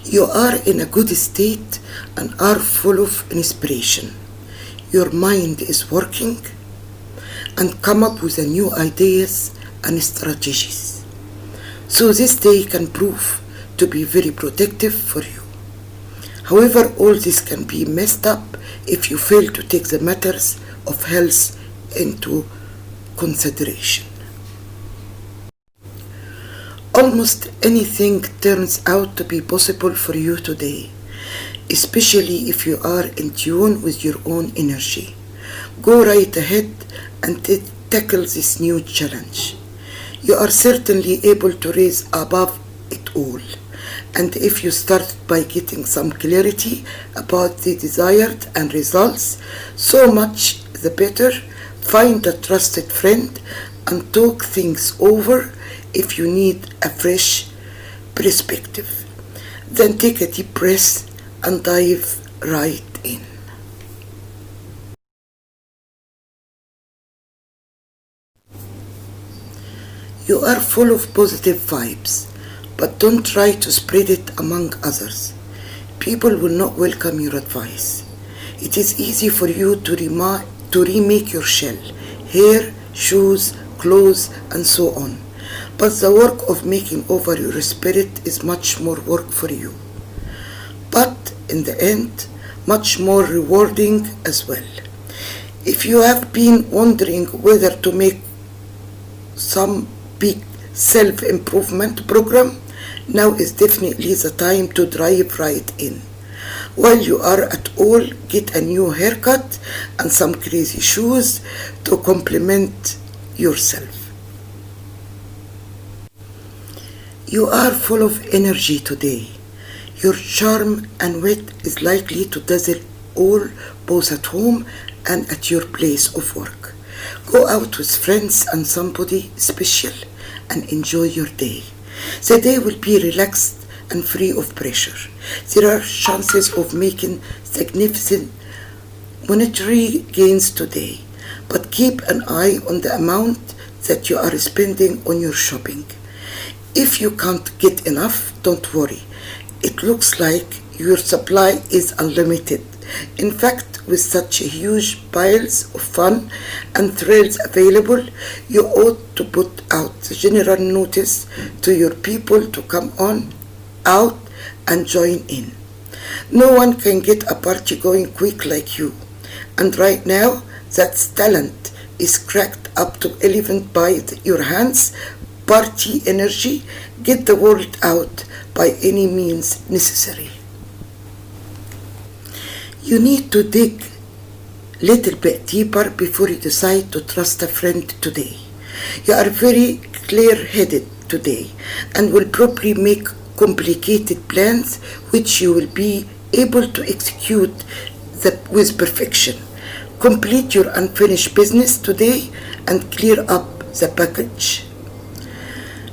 You are in a good state and are full of inspiration. Your mind is working and come up with new ideas and strategies. So this day can prove to be very protective for you. However, all this can be messed up if you fail to take the matters of health into consideration. Almost anything turns out to be possible for you today, especially if you are in tune with your own energy. Go right ahead and tackle this new challenge. You are certainly able to rise above it all. And if you start by getting some clarity about the desired and results, so much the better. Find a trusted friend and talk things over if you need a fresh perspective. Then take a deep breath and dive right in. You are full of positive vibes, but don't try to spread it among others. People will not welcome your advice. It is easy for you to remake your shell, hair, shoes, clothes, and so on. But the work of making over your spirit is much more work for you. But in the end, much more rewarding as well. If you have been wondering whether to make some big self-improvement program, now is definitely the time to dive right in. While you are at all, get a new haircut and some crazy shoes to compliment yourself. You are full of energy today. Your charm and wit is likely to dazzle all, both at home and at your place of work. Go out with friends and somebody special and enjoy your day. The day will be relaxed and free of pressure. There are chances of making significant monetary gains today, but keep an eye on the amount that you are spending on your shopping. If you can't get enough, don't worry. It looks like your supply is unlimited. In fact, with such huge piles of fun and thrills available, you ought to put out the general notice to your people to come on out and join in. No one can get a party going quick like you. And right now, that talent is cracked up to 11 by your hands. Party energy, get the word out by any means necessary. You need to dig a little bit deeper before you decide to trust a friend today. You are very clear-headed today and will probably make complicated plans which you will be able to execute with perfection. Complete your unfinished business today and clear up the package.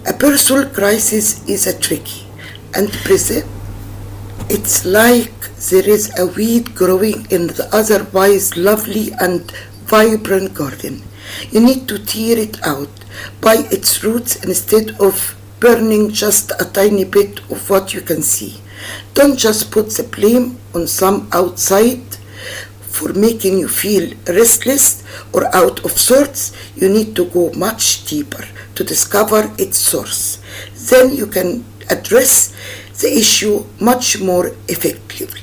A personal crisis is a tricky and present. It's like there is a weed growing in the otherwise lovely and vibrant garden. You need to tear it out by its roots instead of burning just a tiny bit of what you can see. Don't just put the blame on some outside for making you feel restless or out of sorts. You need to go much deeper to discover its source. Then you can address the issue much more effectively.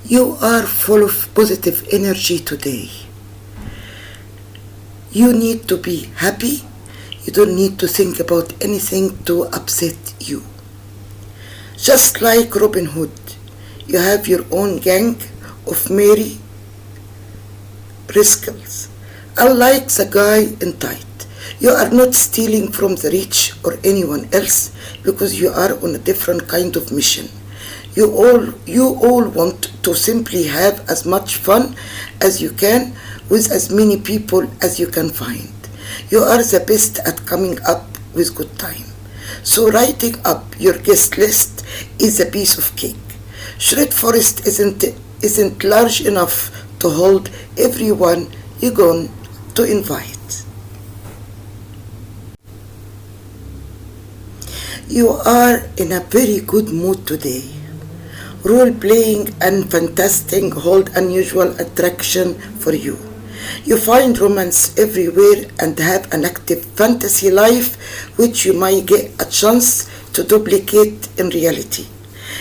You are full of positive energy today. You need to be happy. You don't need to think about anything to upset you. Just like Robin Hood, you have your own gang of merry rascals. Unlike the guy in tight, you are not stealing from the rich or anyone else because you are on a different kind of mission. You all want to simply have as much fun as you can with as many people as you can find. You are the best at coming up with good time. So writing up your guest list is a piece of cake. Shred Forest isn't large enough to hold everyone you're going to invite. You are in a very good mood today. Role playing and fantastic hold unusual attraction for you. You find romance everywhere and have an active fantasy life which you might get a chance to duplicate in reality.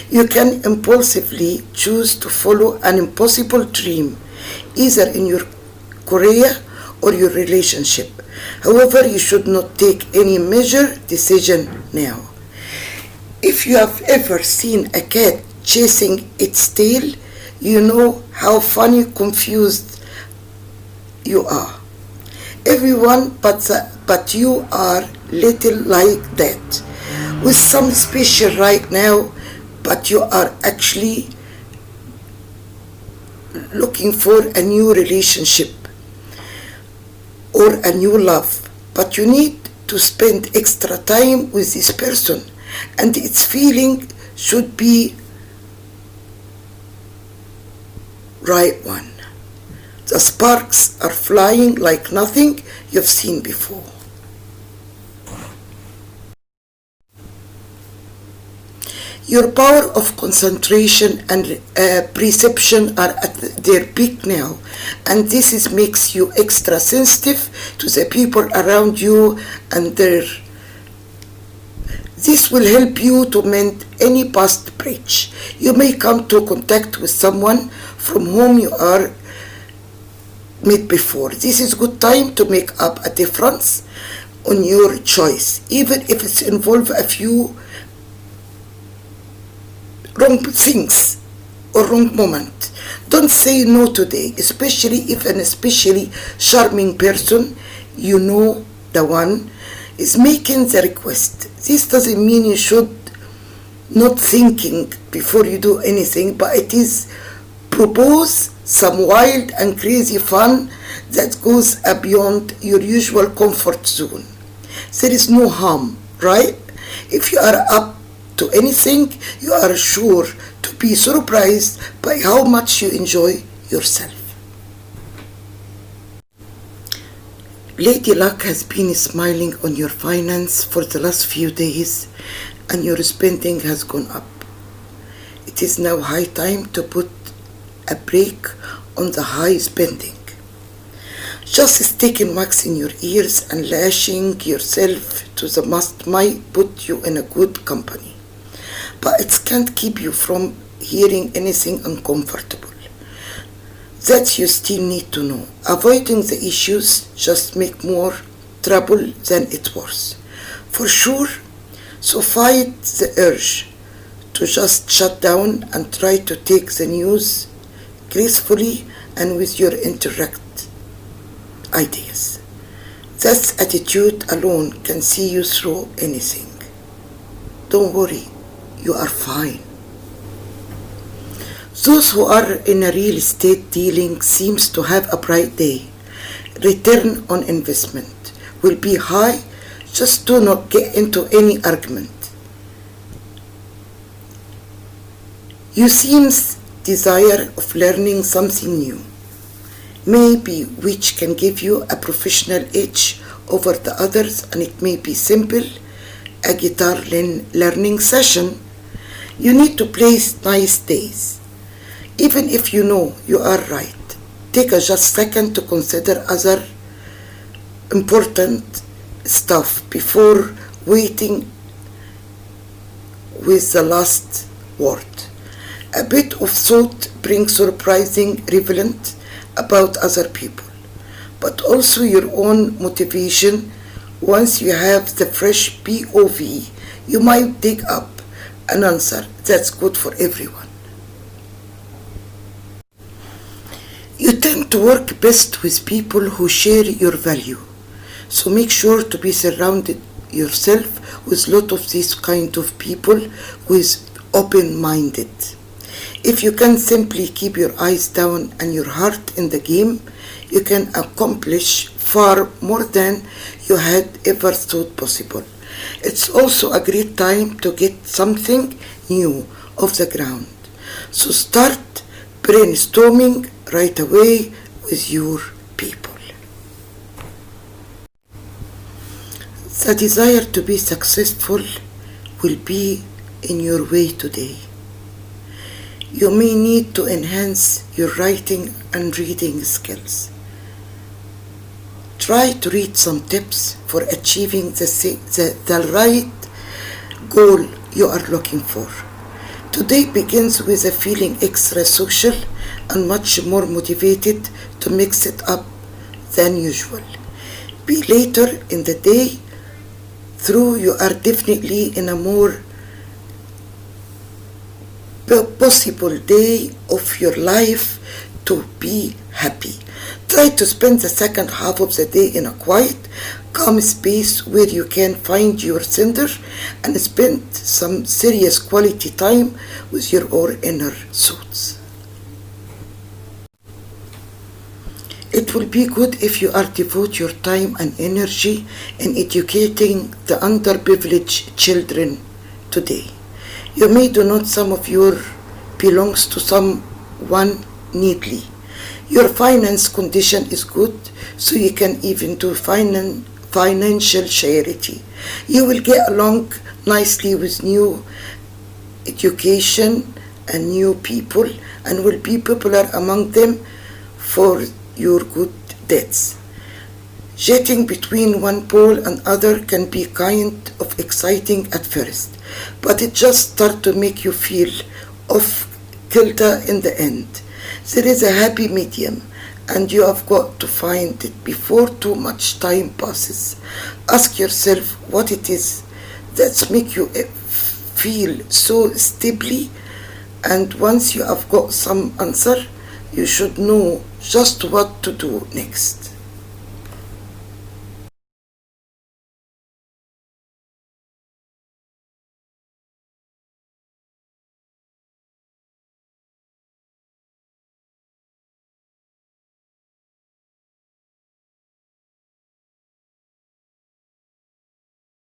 You can impulsively choose to follow an impossible dream, either in your career or your relationship. However, you should not take any major decision now. If you have ever seen a cat chasing its tail, you know how funny confused you are. Everyone but you are little like that. With some special right now, but you are actually looking for a new relationship or a new love. But you need to spend extra time with this person, and its feeling should be right one. The sparks are flying like nothing you've seen before. Your power of concentration and perception are at their peak now, and makes you extra sensitive to the people around you and this will help you to mend any past breach. You may come to contact with someone from whom you are met before. This is good time to make up a difference on your choice, even if it's involve a few wrong things or wrong moment. Don't say no today, especially if an especially charming person, you know the one, is making the request. This doesn't mean you should not thinking before you do anything, but it is propose some wild and crazy fun that goes beyond your usual comfort zone. There is no harm, right? If you are up to anything, you are sure to be surprised by how much you enjoy yourself. Lady Luck has been smiling on your finance for the last few days, and your spending has gone up. It is now high time to put a break on the high spending. Just sticking wax in your ears and lashing yourself to the mast might put you in a good company, but it can't keep you from hearing anything uncomfortable that you still need to know. Avoiding the issues just make more trouble than it worth, for sure. So fight the urge to just shut down and try to take the news gracefully and with your interact ideas. That attitude alone can see you through anything. Don't worry, you are fine. Those who are in a real estate dealing seems to have a bright day. Return on investment will be high. Just do not get into any argument. You seems desire of learning something new, maybe which can give you a professional edge over the others, and it may be simple, a guitar learning session. You need to play nice days. Even if you know you are right, take a just second to consider other important stuff before waiting with the last word. A bit of thought brings surprising relevant about other people, but also your own motivation. Once you have the fresh POV, you might dig up an answer that's good for everyone. You tend to work best with people who share your value, so make sure to be surrounded yourself with a lot of these kind of people who is open-minded. If you can simply keep your eyes down and your heart in the game, you can accomplish far more than you had ever thought possible. It's also a great time to get something new off the ground. So start brainstorming right away with your people. The desire to be successful will be in your way today. You may need to enhance your writing and reading skills. Try to read some tips for achieving the right goal you are looking for. Today begins with a feeling extra social and much more motivated to mix it up than usual. Be later in the day through you are definitely in a more possible day of your life to be happy. Try to spend the second half of the day in a quiet, calm space where you can find your center and spend some serious quality time with your own inner thoughts. It will be good if you are devote your time and energy in educating the underprivileged children today. You may do not some of your belongs to someone needly. Your finance condition is good, so you can even do financial charity. You will get along nicely with new education and new people and will be popular among them for your good deeds. Jetting between one pole and other can be kind of exciting at first, but it just starts to make you feel off kilter in the end. There is a happy medium, and you have got to find it before too much time passes. Ask yourself what it is that makes you feel so stably, and once you have got some answer, you should know just what to do next.